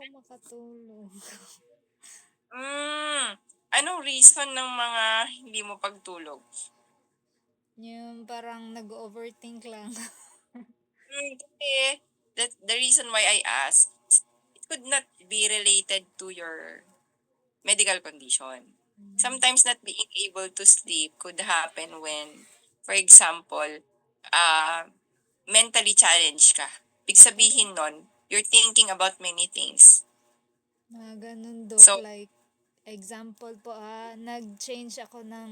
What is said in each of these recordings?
ako makatulog. Hmm, anong reason ng mga hindi mo pagtulog? Yung parang nag-o-overthink lang. Kasi the reason why I asked, it could not be related to your medical condition. Hmm, Sometimes not being able to sleep could happen when, for example, uh, mentally challenged ka. Ibig pero sabihin nun, you're thinking about many things. mga ganun, Dok. So, Like, example po, nag-change ako ng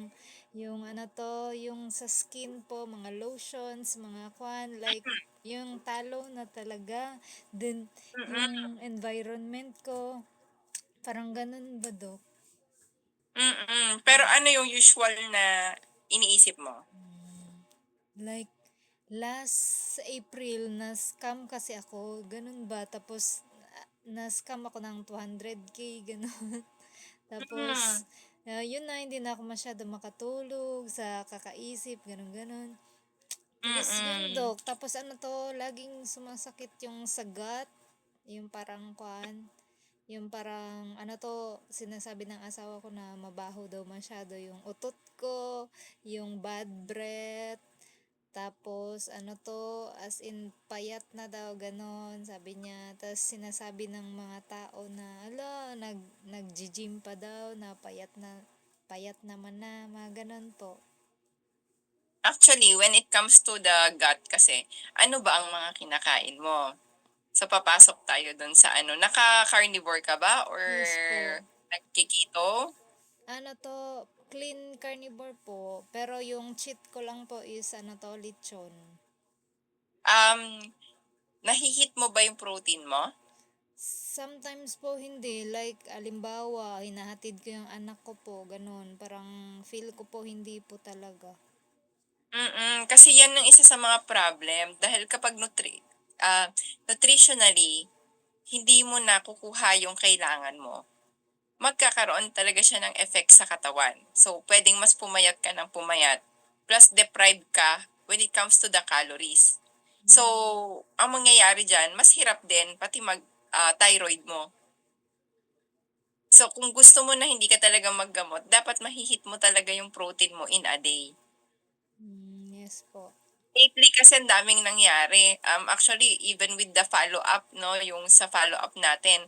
yung ano to, yung sa skin po, mga lotions, mga kwan, like, yung talo na talaga. Then, yung mm-mm, environment ko, parang ganun ba, Dok? pero ano yung usual na iniisip mo? Like, last April, na-scam kasi ako. Ganun ba? Tapos, na-scam ako ng 200K, ganun. Mm, Tapos, yun na, hindi na ako masyado makatulog sa kakaisip, ganun, ganun. Tapos, yun, mm. Dok. Tapos, ano to, laging sumasakit yung sagat. Yung parang, yung parang, ano to, sinasabi ng asawa ko na mabaho daw masyado yung utot ko, yung bad breath, tapos, ano to, as in, payat na daw, ganon, sabi niya. Tapos, sinasabi ng mga tao na, ala, nag-gym pa daw, payat naman na, mga ganon po. Actually, when it comes to the gut kasi, ano ba ang mga kinakain mo? So, papasok tayo dun sa ano, naka-carnivore ka ba or Yes po. nagki-keto? Ano to, clean carnivore po, pero yung cheat ko lang po is, ano to, lechon. Um, nahi mo ba yung protein mo? Sometimes po hindi, like, alimbawa, hinahatid ko yung anak ko po, ganon, parang feel ko po hindi po talaga. Kasi yan ang isa sa mga problem dahil kapag nutritionally, hindi mo nakukuha yung kailangan mo, magkakaroon talaga siya ng effect sa katawan. So, puwedeng mas pumayat ka ng pumayat, plus deprived ka when it comes to the calories. So, ang mangyayari diyan, mas hirap din pati thyroid mo. So, kung gusto mo na hindi ka talaga maggamot, dapat mo talaga yung protein mo in a day. Yes po. Lately kasi ang daming nangyari. Actually, even with the follow-up 'no, yung sa follow-up natin,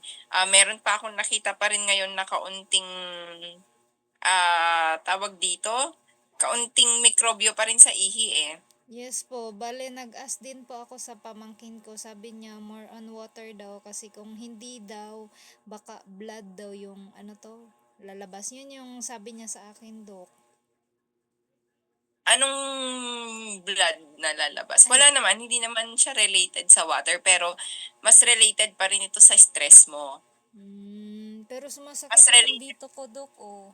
meron pa akong nakita pa rin ngayon na kaunting, tawag dito, kaunting mikrobyo pa rin sa ihi, eh. Yes po, bale nag-ask din po ako sa pamangkin ko, sabi niya more on water daw kasi kung hindi daw, baka blood daw yung ano to, lalabas. Yun yung sabi niya sa akin, Dok. Anong blood na lalabas? Wala Ay, naman, hindi naman siya related sa water, pero mas related pa rin ito sa stress mo. pero Mas sumasakit yung related dito ko, Dok, oh.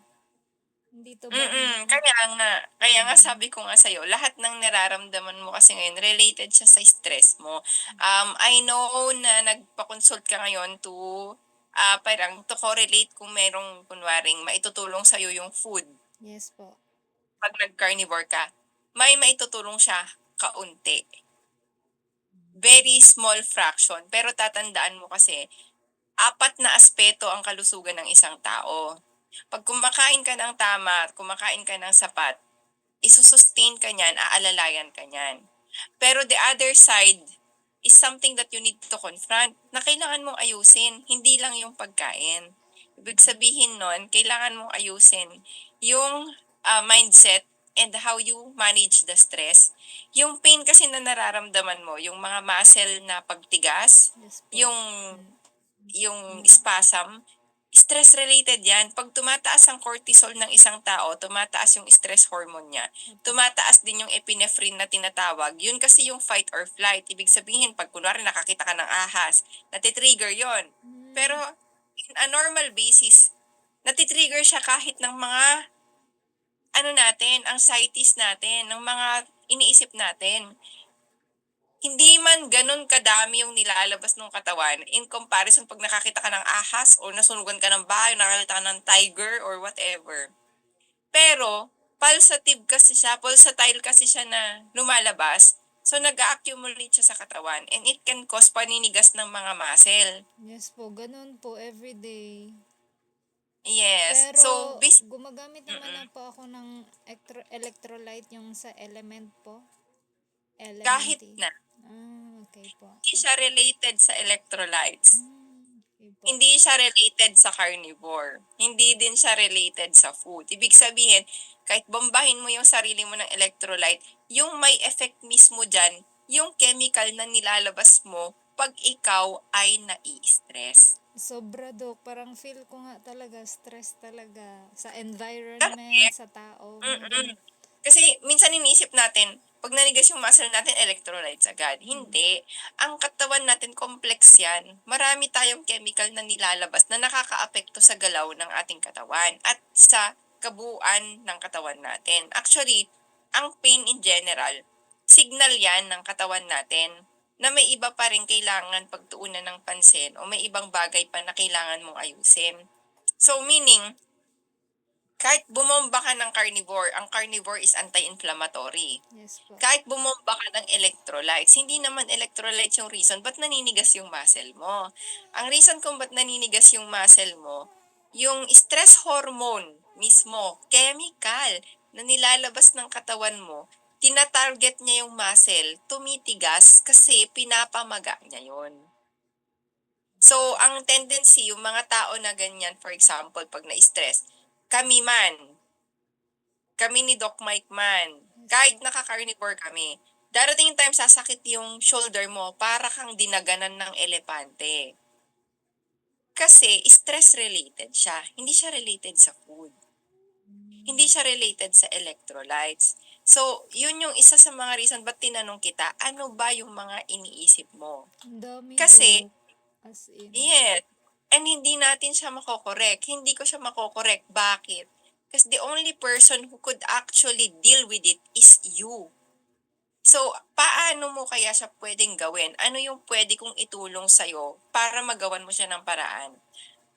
Dito banda. kaya nga sabi ko nga sa'yo, lahat ng nararamdaman mo kasi ngayon related siya sa stress mo. I know na nagpa-consult ka ngayon to, parang to correlate kung merong kunwaring maitutulong sa'yo yung food Yes po. 'pag nag-carnivore ka. May maitutulong siya, kaunti. Very small fraction, pero tatandaan mo kasi, apat na aspeto ang kalusugan ng isang tao. 'Pag kumakain ka ng tama at kumakain ka ng sapat, isu-sustain ka niyan, aalalayan ka niyan. Pero the other side is something that you need to confront na kailangan mong ayusin, hindi lang yung pagkain. Ibig sabihin nun, kailangan mong ayusin yung mindset and how you manage the stress. Yung pain kasi na nararamdaman mo, yung mga muscle na pagtigas, Yes po. yung Mm, yung Ma spasm, stress related yan. Pag tumataas ang cortisol ng isang tao, tumataas yung stress hormone niya. Opo. Tumataas din yung epinephrine na tinatawag. Yun kasi yung fight or flight. Ibig sabihin, pag kunwari nakakita ka ng ahas, natitrigger yon. Pero Mm, in a normal basis, natitrigger siya kahit ng mga ano natin, anxieties natin, ng mga iniisip natin. Hindi man gano'n kadami yung nilalabas ng katawan in comparison 'pag nakakita ka ng ahas or nasunugan ka ng bahay, nakakita ka ng tiger or whatever. Pero pulsative kasi siya, pulsatile kasi siya na lumalabas. So, nag-a-accumulate siya sa katawan and it can cause paninigas ng mga muscle. Yes po, ganun po everyday. Yes. Pero So, gumagamit naman na po ako ng electrolyte yung sa Element po. kahit Elementi. na, Okay po. hindi siya related sa electrolytes. Okay po. Hindi siya related sa carnivore. Hindi din siya related sa food. Ibig sabihin, kahit bombahin mo yung sarili mo ng electrolyte, yung may effect mismo dyan, yung chemical na nilalabas mo pag ikaw ay nai-stress. Sobra Dok, parang feel ko nga talaga, stress talaga. Sa Kasi, environment, sa tao, mga mm ganun. Kasi minsan iniisip natin, pag nanigas yung muscle natin, electrolytes agad. Hindi. Ang katawan natin, complex yan. Marami tayong chemical na nilalabas na nakakaapekto sa galaw ng ating katawan at sa kabuuan ng katawan natin. Actually, ang pain in general, signal yan ng katawan natin na may iba pa rin kailangan pagtuunan ng pansin o may ibang bagay pa na kailangan mong ayusin. So meaning, kahit bumomba ka ng carnivore, ang carnivore is anti-inflammatory. Yes po. Kahit bumomba ka ng electrolytes, hindi naman electrolytes yung reason ba't naninigas yung muscle mo. Ang reason kung ba't naninigas yung muscle mo, yung stress hormone mismo, chemical na nilalabas ng katawan mo, tinatarget niya yung muscle, tumitigas kasi pinapamaga niya yun. So, ang tendency, yung mga tao na ganyan, for example, pag na-stress, kami ni Doc Mike man, kahit naka-carnivore kami, darating yung time sasakit yung shoulder mo para kang dinaganan ng elepante. Kasi stress-related siya, hindi siya related sa food. Hindi siya related sa electrolytes. So, yun yung isa sa mga reason ba't tinanong kita, ano ba yung mga iniisip mo? Ang dami Kasi, Dok. As in. yes. And hindi natin siya makokorek. Hindi ko siya makokorek. Bakit? Because the only person who could actually deal with it is you. So, paano mo kaya siya pwedeng gawin? Ano yung pwede kong itulong sa'yo para magawan mo siya ng paraan?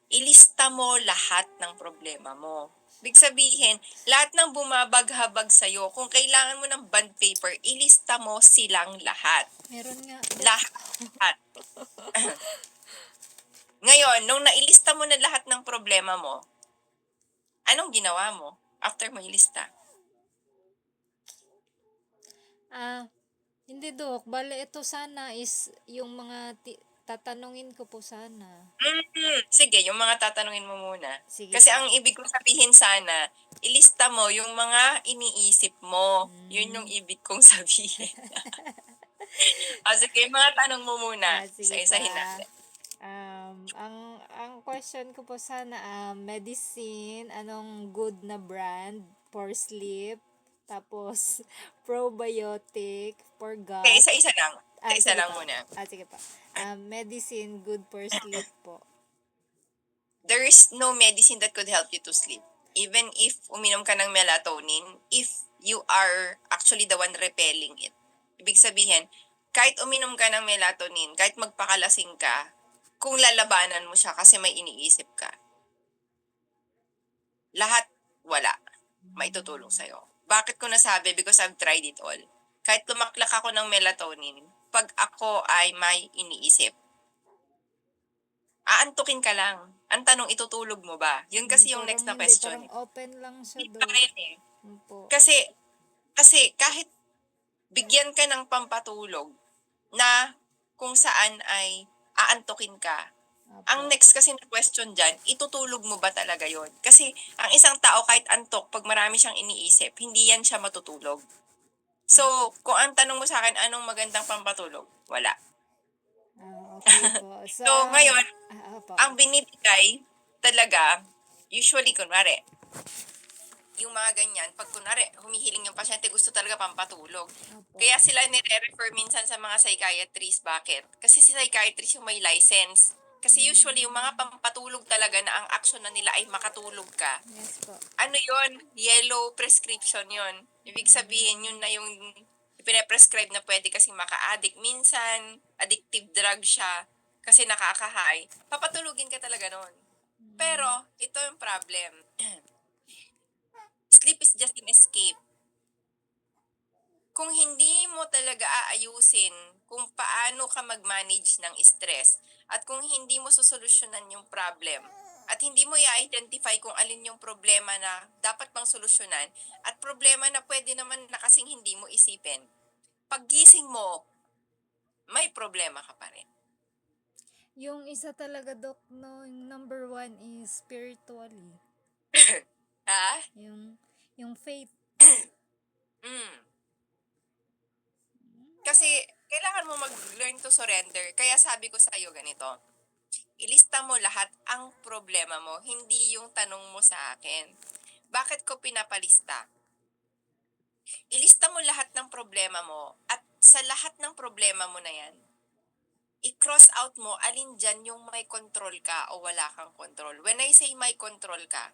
Ilista mo lahat ng problema mo. Big sabihin, lahat ng bumabaghabag sa'yo, kung kailangan mo ng bond paper, ilista mo silang lahat. Meron nga Dok. Lahat. Ngayon, nung nailista mo na lahat ng problema mo, anong ginawa mo after mo ilista? Hindi Dok. Bale, ito sana is yung mga tatanungin ko po sana. Sige, yung mga tatanungin mo muna. Sige Kasi po. ang ibig kong sabihin sana, ilista mo yung mga iniisip mo. Yun yung ibig kong sabihin. Sige, mga tanong mo muna. Sige Isa-isahin pa. natin. Ang question ko po sana, medicine, anong good na brand for sleep? Tapos, probiotic for gut. Okay, isa-isa lang. Isa Sige lang pa. muna. Sige pa. Medicine good for sleep po. There is no medicine that could help you to sleep. Even if uminom ka ng melatonin, if you are actually the one repelling it. Ibig sabihin, kahit uminom ka ng melatonin, kahit magpakalasing ka, kung lalabanan mo siya kasi may iniisip ka, lahat wala. Maitutulong sa'yo. Bakit ko nasabi? Because I've tried it all. Kahit lumaklak ako ng melatonin, pag ako ay may iniisip, aantukin ka lang. Ang tanong, itutulog mo ba? Yun kasi yung Parang next na hindi, question. parang open lang siya Hindi do. pa rin eh. Po. Kasi kahit bigyan ka ng pampatulog na kung saan ay aantukin ka, ang Apo. next kasi na question dyan, itutulog mo ba talaga yon? Kasi ang isang tao kahit antok, pag marami siyang iniisip, hindi yan siya matutulog. So, kung ang tanong mo sa akin, anong magandang pampatulog? Wala. Okay po. So, ngayon, Apo. ang binibigay talaga, usually, kunwari, yung mga ganyan, pag kunwari, humihiling yung pasyente, gusto talaga pampatulog. Apo. Kaya sila nire-refer minsan sa mga psychiatrist. Bakit? Kasi si psychiatrist yung may license. Kasi usually, yung mga pampatulog talaga na ang action na nila ay makatulog ka. Yes po. Ano yon? Yellow prescription yon. Ibig sabihin, yun na yung ipine-prescribe na pwede kasing maka-addict. Minsan, addictive drug siya kasi nakaka-high. Papatulugin ka talaga nun. Pero, ito yung problem. Sleep is just an escape. Kung hindi mo talaga aayusin kung paano ka mag-manage ng stress at kung hindi mo sosolusyonan yung problem at hindi mo i-identify kung alin yung problema na dapat bang solusyonan at problema na pwede naman na kasing hindi mo isipin. Paggising mo, may problema ka pa rin. Yung isa talaga, Dok, no, yung number one is spiritually. Ha? Yung faith. Mm. Kasi kailangan mo mag-learn to surrender. Kaya sabi ko sa iyo ganito, ilista mo lahat ang problema mo, hindi yung tanong mo sa akin. Bakit ko pinapalista? Ilista mo lahat ng problema mo at sa lahat ng problema mo na yan, i-cross out mo alin dyan yung may control ka o wala kang control. When I say may control ka,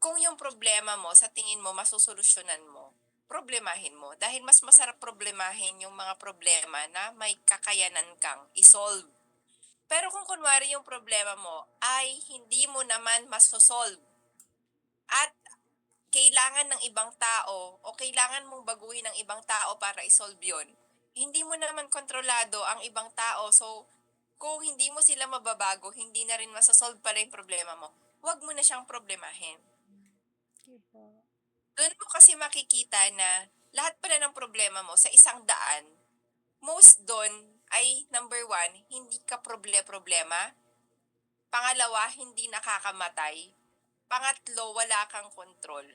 kung yung problema mo sa tingin mo masusolusyonan mo, problemahin mo. Dahil mas masarap problemahin yung mga problema na may kakayanan kang isolve. Pero kung kunwari yung problema mo ay hindi mo naman masosolve at kailangan ng ibang tao o kailangan mong baguhin ng ibang tao para isolve yun, hindi mo naman kontrolado ang ibang tao. So, kung hindi mo sila mababago, hindi na rin masosolve pala yung problema mo, huwag mo na siyang problemahin. Diba? Doon mo kasi makikita na lahat pala ng problema mo sa isang daan, most doon ay number one, hindi ka problema. Pangalawa, hindi nakakamatay. Pangatlo, wala kang kontrol.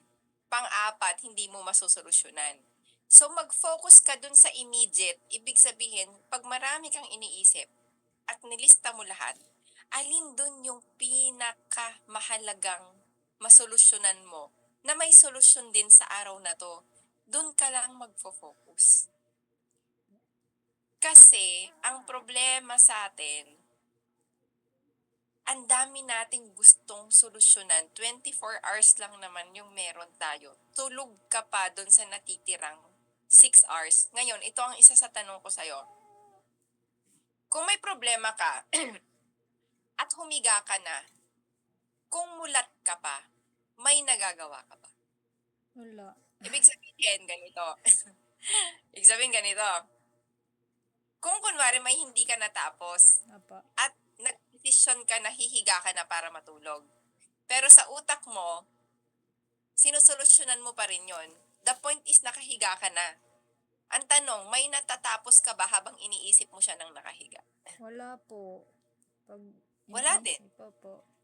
Pang-apat, hindi mo masosolusyonan. So mag-focus ka dun sa immediate. Ibig sabihin, pag marami kang iniisip at nilista mo lahat, alin dun yung pinakamahalagang masolusyonan mo na may solusyon din sa araw na to, dun ka lang magfo-focus. Kasi ang problema sa atin, ang dami nating gustong solusyonan. 24 hours lang naman yung meron tayo. Tulog ka pa dun sa natitirang 6 hours. Ngayon, ito ang isa sa tanong ko sa'yo. Kung may problema ka at humiga ka na, kung mulat ka pa, may nagagawa ka ba? Wala. Ibig sabihin ganito. Ibig sabihin ganito. Kung kunwari may hindi ka natapos Apa. at nag-decision ka na hihiga ka na para matulog. Pero sa utak mo, sinusolusyonan mo pa rin yon. The point is nakahiga ka na. Ang tanong, may natatapos ka ba habang iniisip mo siya ng nakahiga? Wala po. Pag Wala din. iniisip pa po.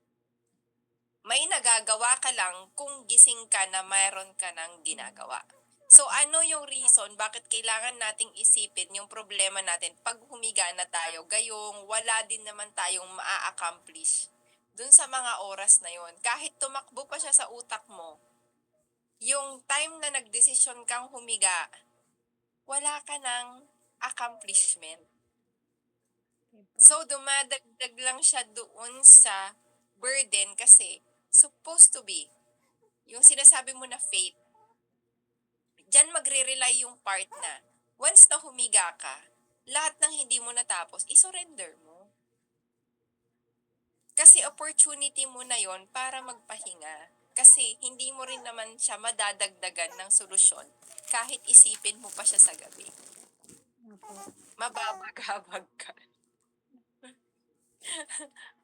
May nagagawa ka lang kung gising ka na mayroon ka ng ginagawa. So ano yung reason bakit kailangan nating isipin yung problema natin pag humiga na tayo, gayong wala din naman tayong maa-accomplish dun sa mga oras na yon. Kahit tumakbo pa siya sa utak mo, yung time na nagdesisyon kang humiga, wala ka ng accomplishment. Diba? So, dumadagdag lang siya doon sa burden kasi supposed to be, yung sinasabi mo na faith, dyan magre-rely yung part na once na humiga ka, lahat ng hindi mo natapos, isurrender mo. Kasi opportunity mo na yon para magpahinga. Kasi hindi mo rin naman siya madadagdagan ng solusyon kahit isipin mo pa siya sa gabi. Apa. Mababaghabag ka.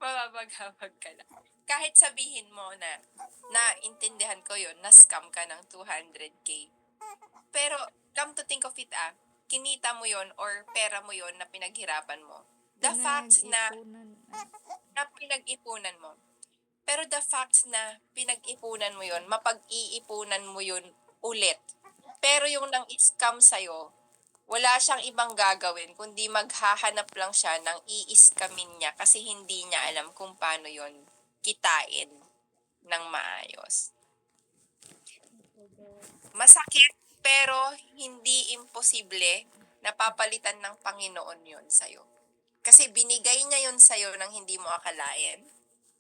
Mababaghabag ka na. Kahit sabihin mo na, naintindihan ko yon na scam ka ng 200k. Pero, come to think of it kinita mo yon or pera mo yon na pinaghirapan mo. The facts na Pinag-ipunan. pinag-ipunan mo. Pero the facts na pinag-ipunan mo yon, mapag-iipunan mo yon ulit. Pero yung nang scam sa'yo, wala siyang ibang gagawin kundi maghahanap lang siya ng i-scamin niya kasi hindi niya alam kung paano yon kitain ng maayos. Masakit pero hindi imposible na papalitan ng Panginoon yon sa'yo. Kasi binigay niya yon sa'yo nang hindi mo akalain.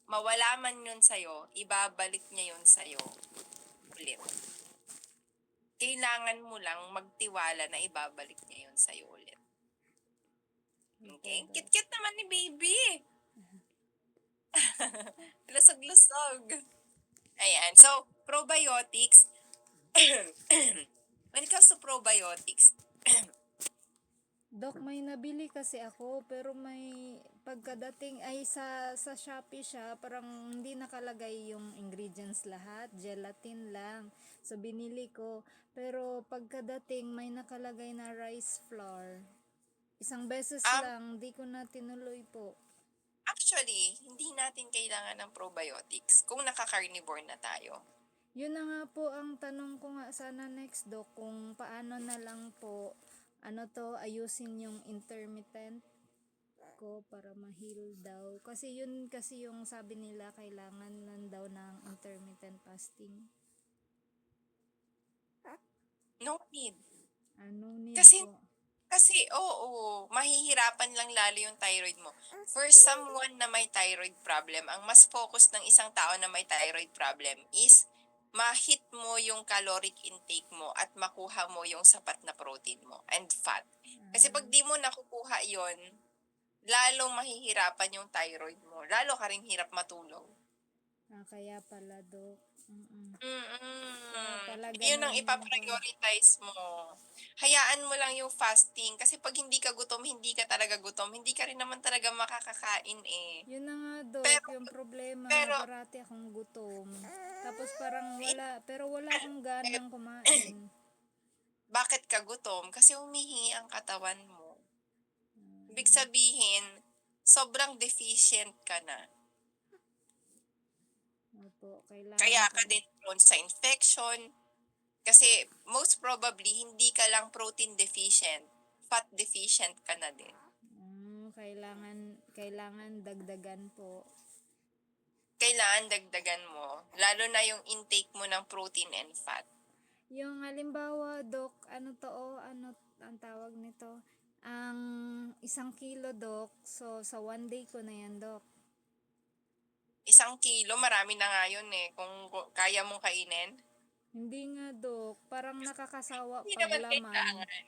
Mawala man yun sa'yo, ibabalik niya yun sa'yo ulit. Kailangan mo lang magtiwala na ibabalik niya yun sa'yo ulit. Okay? Kit-kit naman ni baby. Lusog-lusog. Ayan. So, probiotics. When it comes to probiotics, Dok, may nabili kasi ako, pero may pagkadating ay sa Shopee siya, parang hindi nakalagay yung ingredients lahat, gelatin lang. So binili ko, pero pagkadating may nakalagay na rice flour. Isang beses um, lang, di ko na tinuloy po. actually, hindi natin kailangan ng probiotics kung naka-carnivore na tayo. Yun na nga po ang tanong ko nga sana next, Dok, kung paano na lang po, ayusin yung intermittent ko para ma-heal daw. Kasi yun kasi yung sabi nila kailangan nan daw ng intermittent fasting. No need. Ano need Kasi po? oo, mahihirapan lang lalo yung thyroid mo. For someone na may thyroid problem, ang mas focus ng isang tao na may thyroid problem is ma-hit mo yung caloric intake mo at makuha mo yung sapat na protein mo and fat. Kasi pag di mo nakukuha yon, lalong mahihirapan yung thyroid mo. Lalo ka rin hirap matulog. Kaya pala, Dok. Kaya Mm. pala Yun ang ganun yung ipaprioritize mo. Hayaan mo lang yung fasting kasi pag hindi ka gutom, hindi ka talaga gutom. Hindi ka rin naman talaga makakakain eh. Yun na nga, Dok, Pero, yung problema, pero, parati akong gutom. Tapos parang wala akong eh, ganang kumain. bakit ka gutom? Kasi humihingi ang katawan mo. Ibig sabihin, sobrang deficient ka na. Opo, kailangan Kaya ko. ka din prone sa infection. Kasi most probably, hindi ka lang protein deficient. Fat deficient ka na din. Kailangan dagdagan po. Kailangan dagdagan mo. Lalo na yung intake mo ng protein and fat. Yung halimbawa, Dok, ano ang tawag nito? Ang 1 kilo, Dok. So, sa 1 day ko na yan, Dok. 1 kilo, marami na nga yun eh. Kung kaya mong kainin. Hindi nga, Dok. Parang nakakasawa Hindi pag naman laman. kailangan.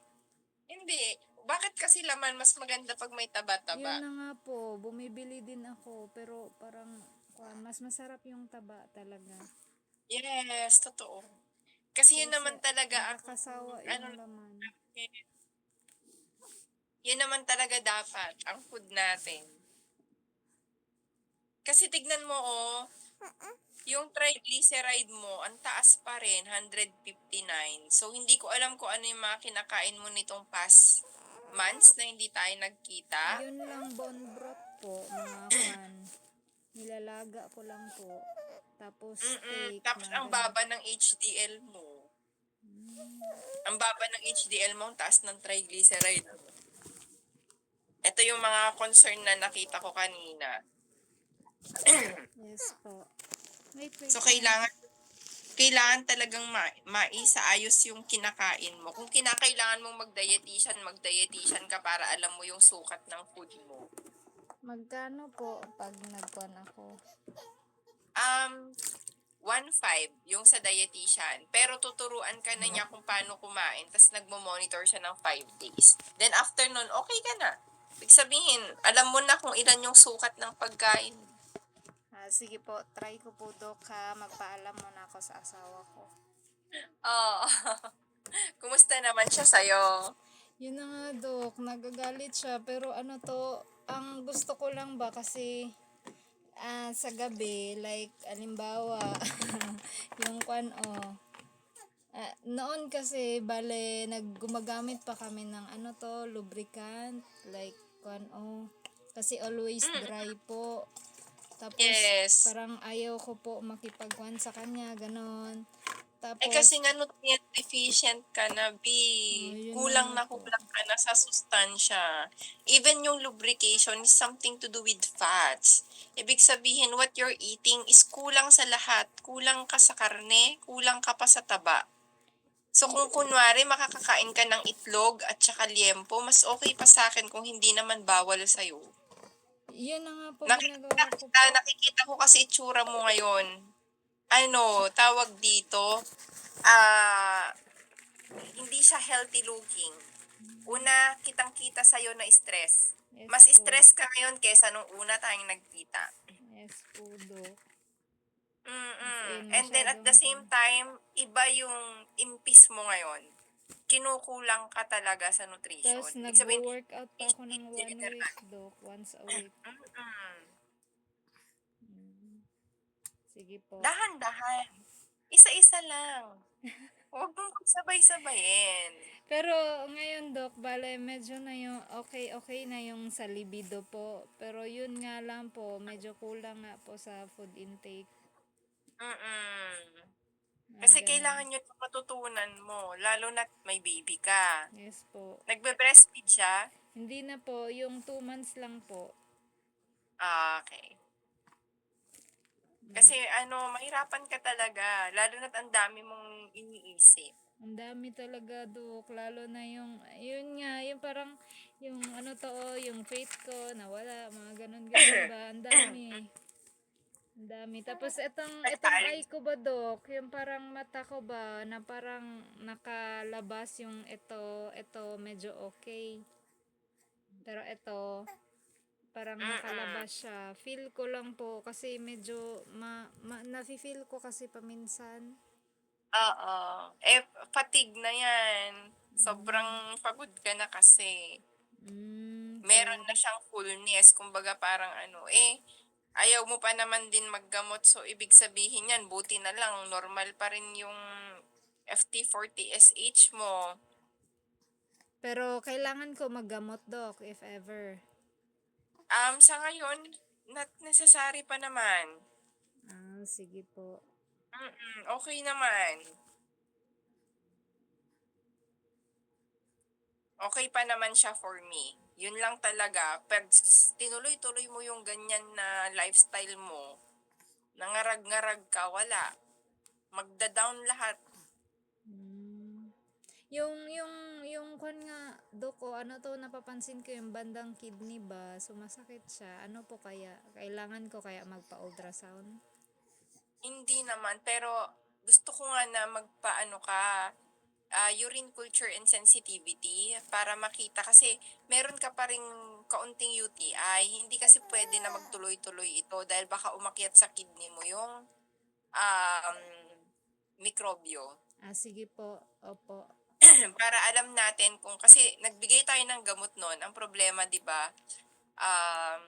Hindi. Bakit kasi laman mas maganda pag may taba-taba? Yun na nga po, bumibili din ako. Pero parang, mas masarap yung taba talaga. Yes, totoo. Kasi yun Kasi naman talaga ang, nakakasawa ano, yung laman. yun naman talaga dapat, ang food natin. Kasi tignan mo yung triglyceride mo, ang taas pa rin, 159. So, hindi ko alam kung ano yung mga kinakain mo nitong past months na hindi tayo nagkita. Yun lang, bone broth po, mga pan. Nilalaga ko lang po. Tapos steak, Tapos, mga ang ganun. baba ng HDL mo. Ang baba ng HDL mo, ang taas ng triglyceride. Ito yung mga concern na nakita ko kanina. Yes po. Wait. So, kailangan talagang maisaayos yung kinakain mo. Kung kinakailangan mong mag-dietitian ka para alam mo yung sukat ng food mo. Magkano po pag nagkuhan ako? 1.5 yung sa dietitian. Pero tuturuan ka na niya kung paano kumain, tapos nagmo-monitor siya ng 5 days. Then after nun, okay ka na. Ibig sabihin, alam mo na kung ilan yung sukat ng pagkain. Sige po, try ko po, Dok, ha. Magpaalam muna ako sa asawa ko. Oo. Kumusta naman siya sa'yo? Yun na nga, Dok. Nagagalit siya. Pero ang gusto ko lang ba kasi sa gabi, like, alimbawa, yung noon kasi, bale, gumagamit pa kami ng lubricant, like, kasi always dry po. Tapos, Yes. parang ayaw ko po makipagkuhan sa kanya, ganon. Tapos, Kasi nga nutrient deficient ka na, B. yun Kulang na na nga po. kulang ka na sa sustansya. Even yung lubrication is something to do with fats. Ibig sabihin, what you're eating is kulang sa lahat. Kulang ka sa karne, kulang ka pa sa taba. So kung kunwari makakakain ka ng itlog at saka liempo, mas okay pa sa akin kung hindi naman bawal sa'yo. Yun na nga po ginagawa ko po. Nakikita ko kasi itsura mo ngayon. Tawag dito, hindi siya healthy looking. Una, kitang-kita sa'yo na stress. Yes Mas po. stress ka ngayon kesa nung una tayong nagkita. Yes po, Dok. Mm-mm. in, And then at the masyadong same time, iba yung impis mo ngayon. kinukulang ka talaga sa nutrition. Tapos Ibig sabihin, nagwo-workout pa ako nutrition ng in 1 week, general. Dok. Once a week. Mm. Mm. Sige po. Dahan-dahan. Isa-isa lang. Huwag mong sabay-sabayin. Pero ngayon, Dok, bale medyo na yung okay na yung sa libido po. Pero yun nga lang po, medyo kulang nga po sa food intake. Mm. Mga Kasi ganun. kailangan yun yung matutunan mo, lalo na't may baby ka. Yes po. Nagbe-breastfeed siya? Hindi na po, yung 2 months lang po. Okay. Kasi mahirapan ka talaga, lalo na't ang dami mong iniisip. Ang dami talaga, Dok. Lalo na yung, yun nga, yung parang, yung ano to, yung faith ko, nawala, mga ganun-ganun ba. Ang dami. Ang dami. Tapos itong eye Nagpa-allergy. ko ba, Dok, yung parang mata ko ba, na parang nakalabas yung ito medyo okay. Pero ito, parang Mm. nakalabas siya. Feel ko lang po kasi medyo nafe-feel ko kasi paminsan. Oo. Fatigue na yan. Sobrang pagod ka na kasi. Kaya, Meron na siyang fullness, kumbaga parang ayaw mo pa naman din maggamot, so ibig sabihin yan, buti na lang, normal pa rin yung FT40SH mo. pero kailangan ko maggamot, Dok, if ever. Sa ngayon, not necessary pa naman. Sige po. Okay naman. Okay pa naman siya for me. Yun lang talaga, pag tinuloy-tuloy mo yung ganyan na lifestyle mo, nangarag-ngarag ka, wala. Magda-down lahat. Yung kwan nga, Dok, ano to, napapansin ko yung bandang kidney ba, sumasakit siya. Ano po kaya? Kailangan ko kaya magpa-ultrasound? Hindi naman, pero gusto ko nga na magpaano ka, urine culture and sensitivity para makita kasi meron ka pa ring kaunting UTI. Hindi kasi pwede na magtuloy-tuloy ito dahil baka umakyat sa kidney mo yung um, mikrobyo. Sige po. Opo. Para alam natin kung kasi nagbigay tayo ng gamot noon. Ang problema, 'di ba? Um,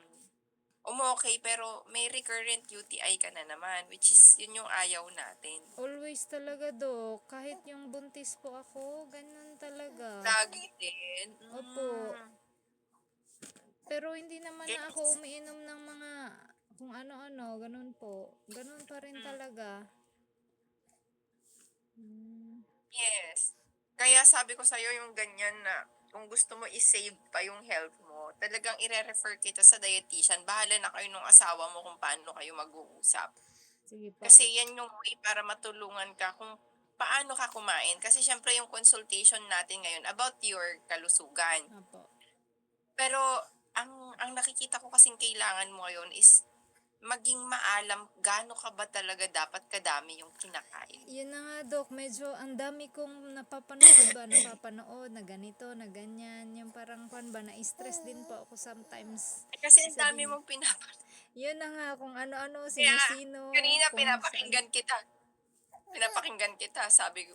umokay pero may recurrent UTI ka na naman, which is yun yung ayaw natin. Always talaga, Dok. Kahit yung buntis po ako, ganun talaga. Lagi din. Opo. Pero hindi naman na ako Yes. umiinom ng mga kung ano-ano, ganun po. Ganun pa rin Mm. talaga. Yes. Kaya sabi ko sa'yo yung ganyan na kung gusto mo i-save pa yung health mo, talagang ire-refer kita sa dietitian. Bahala na kayo nung asawa mo kung paano kayo mag-uusap. Sige po. Kasi yan yung way para matulungan ka kung paano ka kumain. Kasi syempre yung consultation natin ngayon about your kalusugan. Opo. Pero ang nakikita ko kasing kailangan mo ngayon is maging maalam gaano ka ba talaga dapat kadami yung kinakain. Yun na nga, Dok. Medyo ang dami kong napapanood na ganito, na ganyan. Yung parang kwan ba, na-stress din po ako sometimes. Kasi ang Isa dami din. mong Yun na nga, kung ano-ano, kaya sino-sino, kanina kung saan. pinapakinggan kita, sabi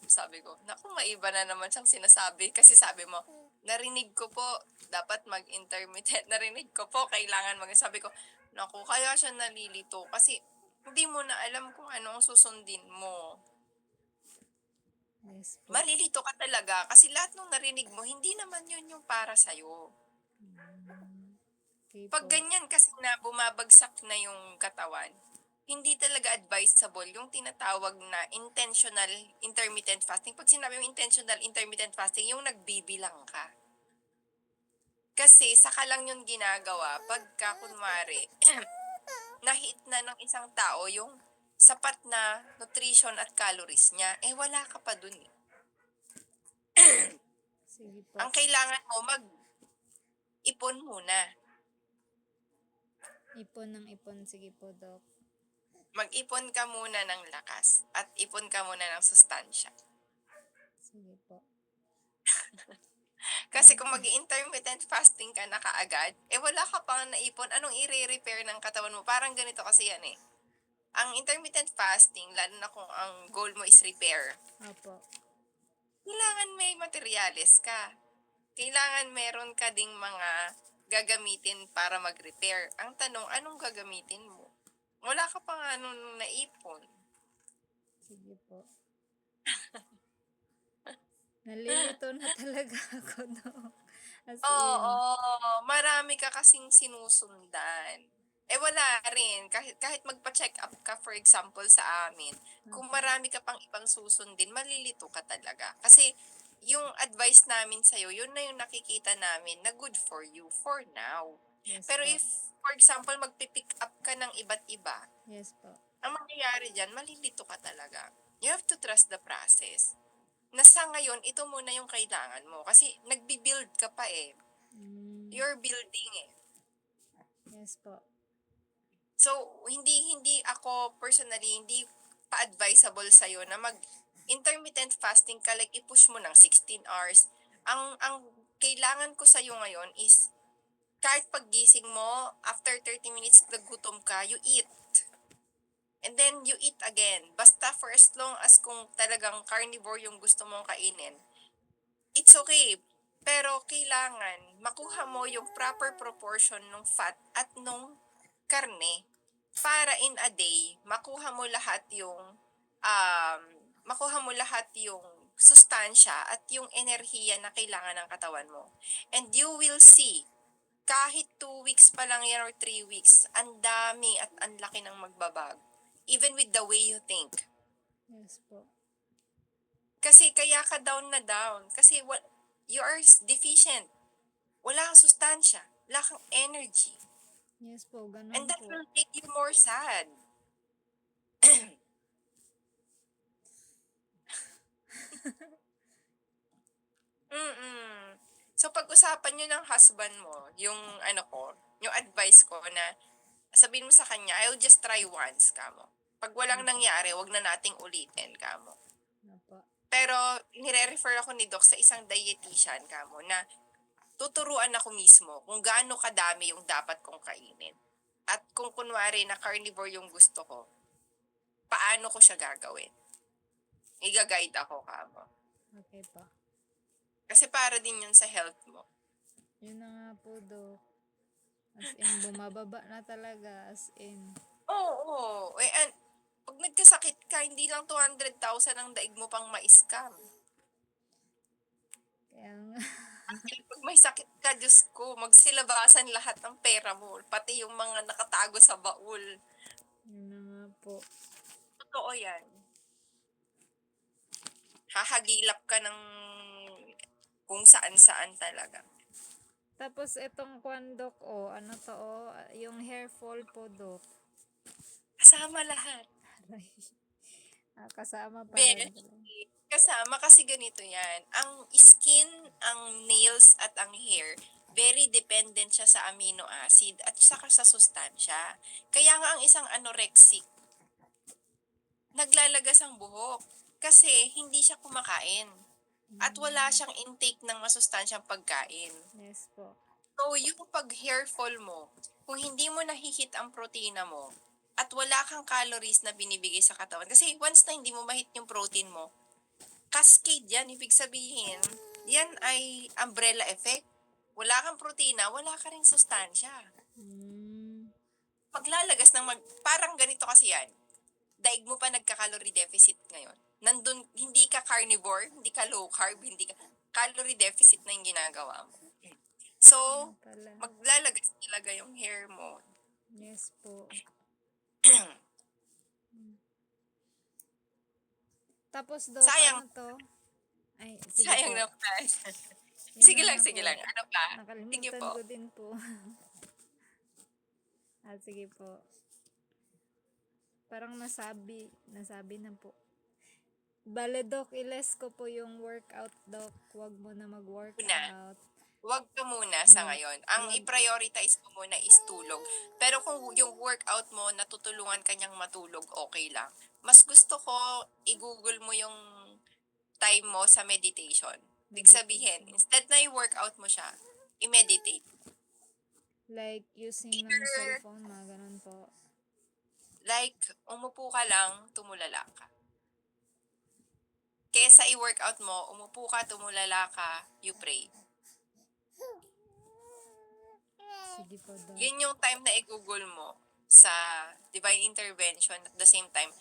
ko, naku, maiba na naman siyang sinasabi. Kasi sabi mo, narinig ko po, dapat mag-intermittent. Narinig ko po, kailangan sabi ko, naku, kaya siya nalilito. Kasi, hindi mo na alam kung anong susundin mo. Yes po. Malilito ka talaga. Kasi lahat ng narinig mo, hindi naman yun yung para sa'yo. Okay Pag po. ganyan kasi na bumabagsak na yung katawan, hindi talaga advisable yung tinatawag na intentional intermittent fasting. Pag sinabi yung intentional intermittent fasting, yung nagbibilang ka. Kasi saka lang yun ginagawa pagka kunwari na-hit na ng isang tao yung sapat na nutrition at calories niya, wala ka pa dun eh. Sige po. Ang kailangan mo, mag-ipon muna. Ipon ng ipon. Sige po, Dok. Mag-ipon ka muna ng lakas at ipon ka muna ng sustansya. Sige po. Kasi kung mag-intermittent fasting ka na kaagad, wala ka pang naipon, anong i-repair ng katawan mo? Parang ganito kasi yan eh. Ang intermittent fasting, lalo na kung ang goal mo is repair, Opo. kailangan may materyales ka. Kailangan meron ka ding mga gagamitin para mag-repair. Ang tanong, anong gagamitin mo? Wala ka pa nga nun naipon. Sige po. Nalilito na talaga ako, Dok. As Oo, in. marami ka kasing sinusundan. Eh wala rin, kahit magpa-check up ka for example sa amin, kung Opo. marami ka pang ibang susundin, malilito ka talaga. Kasi yung advice namin sa'yo, yun na yung nakikita namin na good for you for now. Yes Pero po. if, for example, magpipick up ka ng iba't iba, Yes po. ang mangyayari dyan, malilito ka talaga. You have to trust the process. Na sa ngayon, ito muna yung kailangan mo. Kasi nagbi-build ka pa eh. You're building eh. Yes po. So, hindi ako personally, hindi pa-advisable sa'yo na mag-intermittent fasting ka, like i-push mo ng 16 hours. Ang kailangan ko sa'yo ngayon is, kahit paggising mo, after 30 minutes nagutom ka, you eat. And then you eat again. Basta for as long as kung talagang carnivore yung gusto mong kainin, it's okay. Pero kailangan makuha mo yung proper proportion ng fat at nung karne para in a day makuha mo lahat yung makuha mo lahat yung sustansya at yung enerhiya na kailangan ng katawan mo. And you will see, kahit 2 weeks pa lang yan or 3 weeks, ang dami at ang laki ng magbabago. Even with the way you think. Yes po. Kasi kaya ka down na down. Kasi you are deficient. Wala kang sustansya. Wala kang energy. Yes po, And ganun that po. will make you more sad. Mm. So pag-usapan nyo ng husband mo, yung yung advice ko na sabihin mo sa kanya, I'll just try once, kamo. Pag walang Opo. nangyari, wag na nating ulitin, kamo. Opo. Pero nire-refer ako ni Doc sa isang dietitian, kamo, na tuturuan ako mismo kung gaano kadami yung dapat kong kainin. At kung kunwari na carnivore yung gusto ko, paano ko siya gagawin? Iga-guide ako, kamo. Okay po. Kasi para din yun sa health mo. Yun na nga po, Dok. As in, bumababa na talaga. As in. Oo. Pag nagkasakit ka, hindi lang 200,000 ang daig mo pang ma-scam. Kaya nga. Pag may sakit ka, Diyos ko, magsilabasan lahat ng pera mo, pati yung mga nakatago sa baul. Yun na nga po. Totoo yan. Hahagilap ka ng kung saan-saan talaga. Tapos itong kwan, Dok, ano to, yung hair fall po, Dok. Kasama lahat. Aray. Kasama pala Ben, pala. kasama kasi ganito yan. Ang skin, ang nails at ang hair, very dependent siya sa amino acid at saka sa sustansya. Kaya nga ang isang anorexic, naglalagas ang buhok kasi hindi siya kumakain at wala siyang intake ng masustansyang pagkain. Yes po. So, yung pag hair fall mo, kung hindi mo nahihit ang protina mo, at wala kang calories na binibigay sa katawan, kasi once na hindi mo mahit yung protein mo, cascade yan, ibig sabihin, yan ay umbrella effect. Wala kang protina, wala ka rin sustansya. Paglalagas ng parang ganito kasi yan, daig mo pa nagka-calorie deficit ngayon. Nandun, hindi ka carnivore, hindi ka low carb, hindi ka, calorie deficit na yung ginagawa mo. So, Pala. maglalagas talaga yung hair mo. Yes po. Tapos, Dok, Sayang, ano to? Ay, sige sayang po. naman. Yun Sige na lang, nga sige po. lang. Ano pa? Sige Nakalimutan po. ko din po. Sige po. Parang nasabi na po. Bale, Dok, iles ko po yung workout, Dok. Huwag mo na mag-workout. Huwag ka muna sa ngayon. Ang Wag. i-prioritize mo muna is tulog. Pero kung yung workout mo, natutulungan kanyang matulog, okay lang. Mas gusto ko, i-google mo yung time mo sa meditation. Ibig sabihin, Meditation. instead na i-workout mo siya, i-meditate. Like, using ng Either, cellphone, mga ganun po. like, umupo ka lang, tumulala ka. kesa i-workout mo, umupo ka, tumulala ka, you pray. Sige po, Doc. Yun yung time na i-google mo sa divine intervention. At the same time,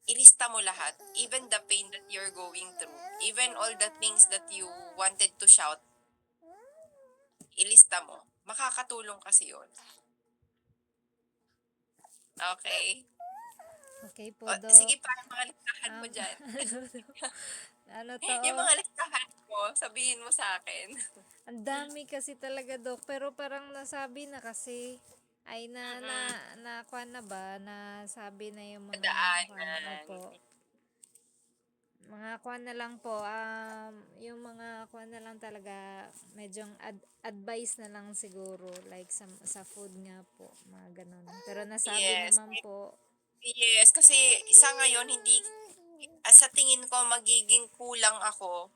ilista mo lahat. Even the pain that you're going through. Even all the things that you wanted to shout, ilista mo. Makakatulong kasi yun. Okay? Okay po, O, Doc. sige pa, yung mga listahan mo dyan. Ano to? Yung mga listahan mo, sabihin mo sa akin. Ang dami kasi talaga, Doc. Pero parang nasabi na kasi. Ay, kuwan na ba? Nasabi na yung mga kuwan. Daanan. Opo. Mga kuwan na lang po. Yung mga kuwan na lang talaga, medyo advice na lang siguro. Like sa food nga po. Mga ganun. Pero nasabi Yes. naman po. Yes, kasi sa ngayon, hindi, sa tingin ko, magiging kulang ako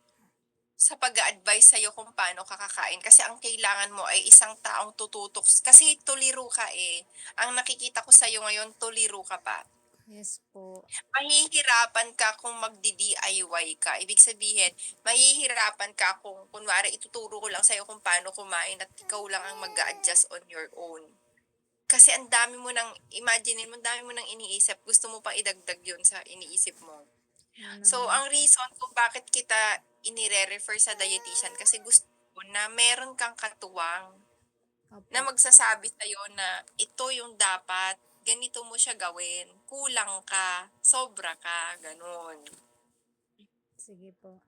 sa pag-a-advise sa'yo kung paano kakakain. Kasi ang kailangan mo ay isang taong tututok. Kasi tuliro ka eh. Ang nakikita ko sa'yo ngayon, tuliro ka pa. Yes po. Mahihirapan ka kung magdi-DIY ka. Ibig sabihin, mahihirapan ka kung kunwari ituturo ko lang sa'yo kung paano kumain at ikaw lang ang mag-a-adjust on your own. Kasi ang dami mo nang, imagine mo, ang dami mo nang iniisip. Gusto mo pa idagdag yun sa iniisip mo. Yun So, naman ang po. reason kung bakit kita inire-refer sa dietitian kasi gusto ko na meron kang katuwang na Opo. magsasabi sa'yo na ito yung dapat, ganito mo siya gawin, kulang ka, sobra ka, ganun. Sige po.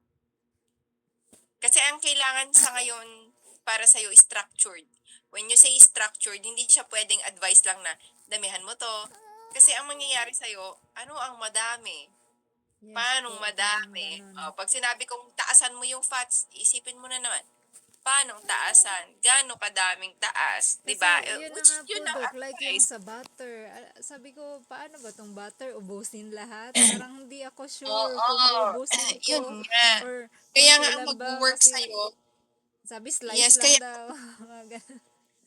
Kasi ang kailangan sa ngayon para sa'yo is structured. When you say structured, hindi siya pwedeng advice lang na damihan mo to. Kasi ang mangyayari sa'yo, ano ang madami? Yes Paanong po. Parang madami? ganun. Pag sinabi kong taasan mo yung fats, isipin mo na naman, paanong taasan? Gaano kadaming taas? Kasi Diba? yun na Which nga po, yun ang Dok, like yung advice. sa butter. Sabi ko, paano ba tong butter? Ubusin lahat? Parang hindi ako sure kung Oo, uubusin yun ko nga. or Kaya nga konti ang lang ba? mag-work Kasi sa'yo, sabi yes, slice lang kaya, daw. Mga ganun.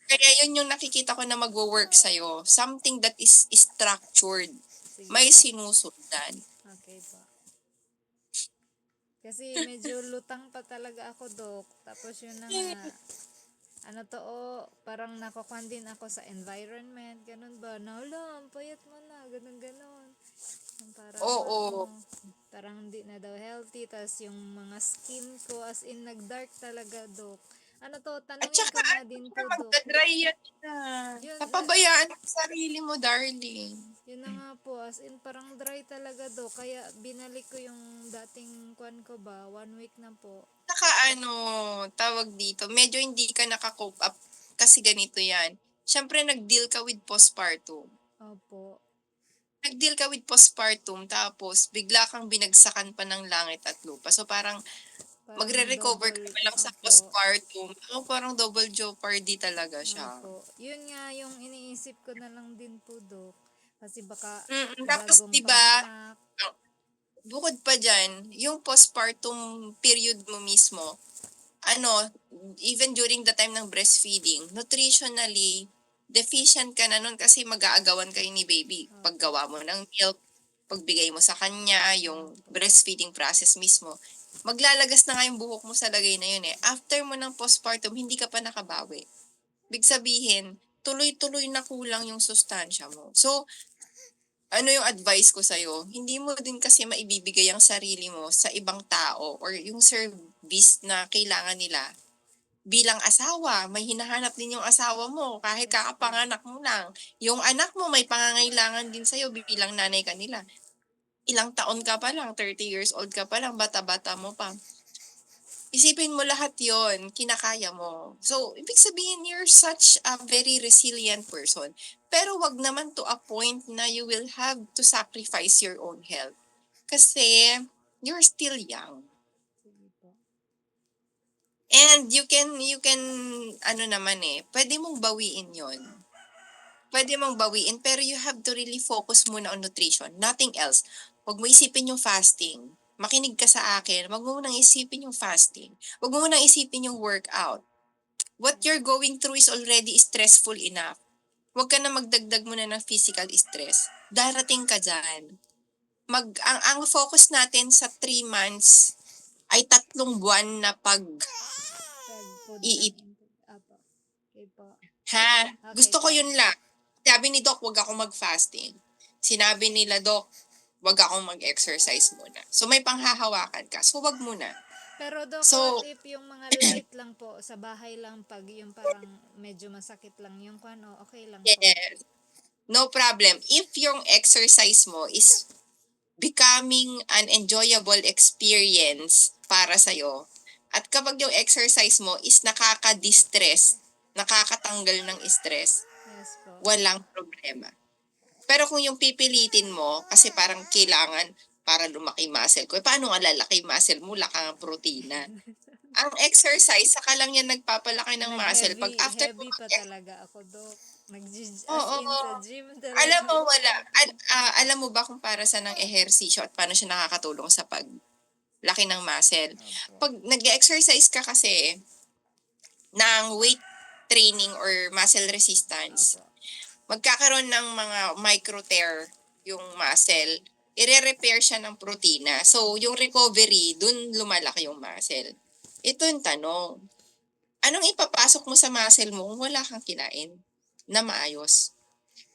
kaya yun yung nakikita ko na mag-work sa'yo. Something that is structured. Sige May po. sinusundan. Okay po. Kasi medyo lutang pa talaga ako, Dok. Tapos yun na nga, ano to, parang nakukuhan din ako sa environment. Ganun ba? Naula, ang payat mo na. Ganun. Yung parang, Oo. parang hindi na daw healthy. Tapos yung mga skin ko, as in, nag-dark talaga, Dok. Ano to, At tanungin saka ko nga ano din na, po, Dok. magdadry yan na. Yun, Napabayaan mo sarili mo, darling. yun na nga po, as in, parang dry talaga, Dok. Kaya binalik ko yung dating kwan ko ba, 1 week na po. Saka ano, tawag dito, medyo hindi ka naka-cope up kasi ganito yan. Siyempre, nag-deal ka with postpartum. Opo. Nag-deal ka with postpartum, tapos bigla kang binagsakan pa ng langit at lupa. So, parang Parang magre-recover ka double, pa lang sa opo. postpartum. Parang double jeopardy talaga siya. Opo. Yun nga yung iniisip ko na lang din po, Dok. Kasi baka Tapos, bagong di ba, panganak. bukod pa dyan, yung postpartum period mo mismo, ano, even during the time ng breastfeeding, nutritionally, deficient ka na nun kasi mag-aagawan kayo ni baby. Paggawa mo ng milk, pagbigay mo sa kanya, yung breastfeeding process mismo, maglalagas na nga yung buhok mo sa lagay na yun eh. After mo ng postpartum, hindi ka pa nakabawi. Big sabihin, tuloy-tuloy na kulang yung sustansya mo. So, ano yung advice ko sa'yo? Hindi mo din kasi maibibigay ang sarili mo sa ibang tao or yung service na kailangan nila bilang asawa. May hinahanap din yung asawa mo kahit kakapanganak mo lang. Yung anak mo may pangangailangan din sa'yo bilang nanay kanila. Ilang taon ka pa lang, 30 years old ka pa lang, bata-bata mo pa. Isipin mo lahat yon, kinakaya mo. So, ibig sabihin, you're such a very resilient person. Pero wag naman to a point na you will have to sacrifice your own health. Kasi, you're still young. Sige po. And you can, ano naman pwede mong bawiin yon. Pwede mong bawiin, pero you have to really focus muna on nutrition. Nothing else. Huwag mo isipin yung fasting. Makinig ka sa akin. Huwag mo munang isipin yung fasting. Huwag mo munang isipin yung workout. What you're going through is already stressful enough. Huwag ka na magdagdag muna ng physical stress. Darating ka dyan. ang focus natin sa 3 months ay 3 buwan na Food iip. lang. Apo. Okay po. Ha? Okay Gusto ko po. yun lang. Sabi ni Doc, wag akong mag-fasting. Sinabi nila, Doc, wag akong mag-exercise muna. So may panghahawakan ka. So wag muna. Pero Dok, So, what if yung mga light lang po, sa bahay lang pag yung parang medyo masakit lang yung kano, okay lang po. yes, no problem. If yung exercise mo is becoming an enjoyable experience para sa'yo, at kapag yung exercise mo is nakaka-distress, nakakatanggal ng stress, Yes po. walang problema. Pero kung yung pipilitin mo, kasi parang kailangan para lumaki muscle ko, paano nga lalaki muscle mo, laka ng protina? Ang exercise, saka lang yan nagpapalaki ng muscle. Pag after mo Heavy pa mag- talaga ako, Dok. As Oo, in sa gym alam talaga. mo, alam mo ba kung para sa ng ehersisyo at paano siya nakakatulong sa paglaki ng muscle? Opo. Pag nag-exercise ka kasi ng weight training or muscle resistance, Opo. magkakaroon ng mga micro tear yung muscle, ire-repair siya ng protina. So, yung recovery, dun lumalaki yung muscle. Ito yung tanong. Anong ipapasok mo sa muscle mo kung wala kang kinain na maayos?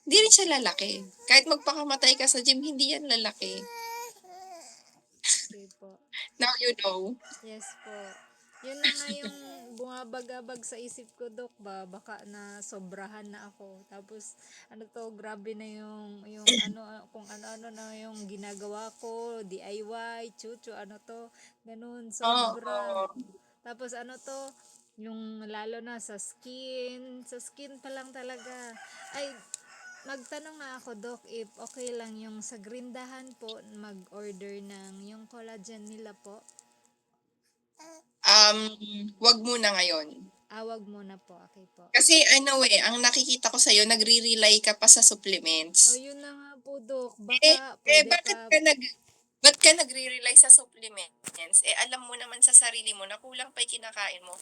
Hindi rin siya lalaki. Kahit magpakamatay ka sa gym, hindi yan lalaki. Okay po. Now you know. Yes po. Yun na nga yung bumabagabag sa isip ko, Dok, ba? Baka na sobrahan na ako. Tapos, ano to, grabe na yung ano, kung ano-ano na yung ginagawa ko, DIY, chuchu, ano to, ganun, sobra. Oo. Tapos, ano to, yung lalo na sa skin pa lang talaga. Ay, magtanong nga ako, Dok, if okay lang yung sa Grindahan po, mag-order ng yung collagen nila po. Wag muna ngayon. Awag muna po, okay po. Kasi ang nakikita ko sa'yo, nagre-rely ka pa sa O supplements. yun na nga po, Dok. Eh, Baka pwede pa. ba't ka nagre-rely sa supplements? Eh, alam mo naman sa sarili mo na kulang pa yung kinakain mo.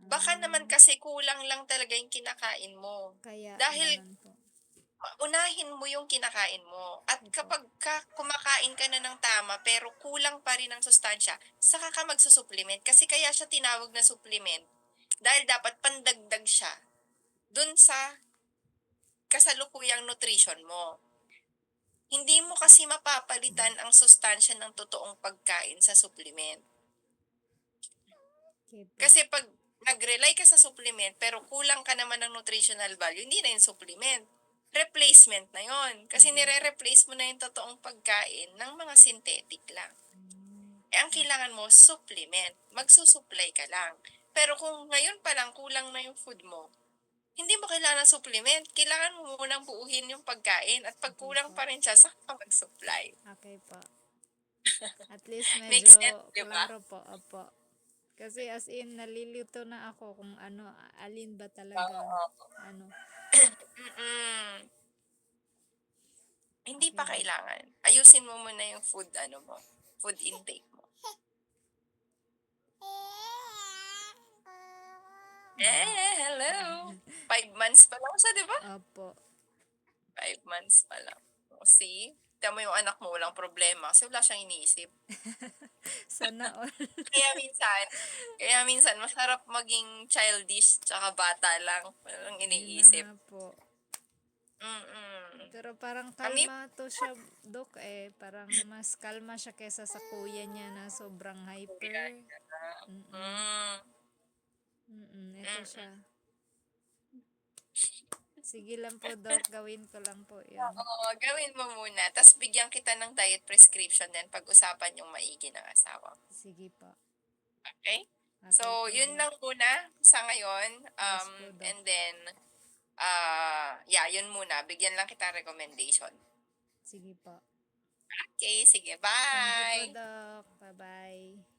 Baka naman kasi kulang lang talaga yung kinakain mo. Kaya Dahil ganun po. unahin mo yung kinakain mo. At kapag kumakain ka na ng tama pero kulang pa rin ang sustansya, saka ka magsusupplement. Kasi kaya siya tinawag na supplement. Dahil dapat pandagdag siya dun sa kasalukuyang nutrition mo. Hindi mo kasi mapapalitan ang sustansya ng totoong pagkain sa supplement. Okay po. Kasi pag nag-rely ka sa supplement pero kulang ka naman ng nutritional value, hindi na yung supplement. Replacement na yon. Kasi nire-replace mo na yung totoong pagkain ng mga synthetic lang. Eh, ang kailangan mo, supplement. Magsusupply ka lang. Pero kung ngayon pa lang kulang na yung food mo, hindi mo kailangan ng supplement. Kailangan mo munang buuhin yung pagkain. At pag kulang pa rin siya, saka ka mag-supply. Okay po. At least Makes medyo sense, di ba? klaro po. Opo. Kasi as in, nalilito na ako kung ano, alin ba talaga. Oo. Ano. Mm-mm. Hindi Okay. pa kailangan. Ayusin mo muna yung food intake mo. Hello! 5 months pa lang siya, di ba? Opo. 5 months pa lang. O, see? Tiyan mo yung anak mo, walang problema kasi wala siyang iniisip. Sana all. Kaya minsan, masarap maging childish tsaka bata lang. Walang Yun na iniisip. nga po. Mm-mm. Pero parang Kami, kalma to siya, Dok, eh. Parang mas kalma siya kesa sa kuya niya na sobrang hyper. Mm-mm. Ito mm-mm. siya. Sige lang po, Dok. Gawin ko lang po yun. Oo, gawin mo muna. Tapos bigyan kita ng diet prescription din pag-usapan yung maigi ng asawa. Sige po. Okay? Okay So, po, yun Dok. lang muna sa ngayon. Yes po, Dok. And then, yun muna. Bigyan lang kita recommendation. Sige po. Okay, sige. Thank you po, Bye! Dok. Bye-bye.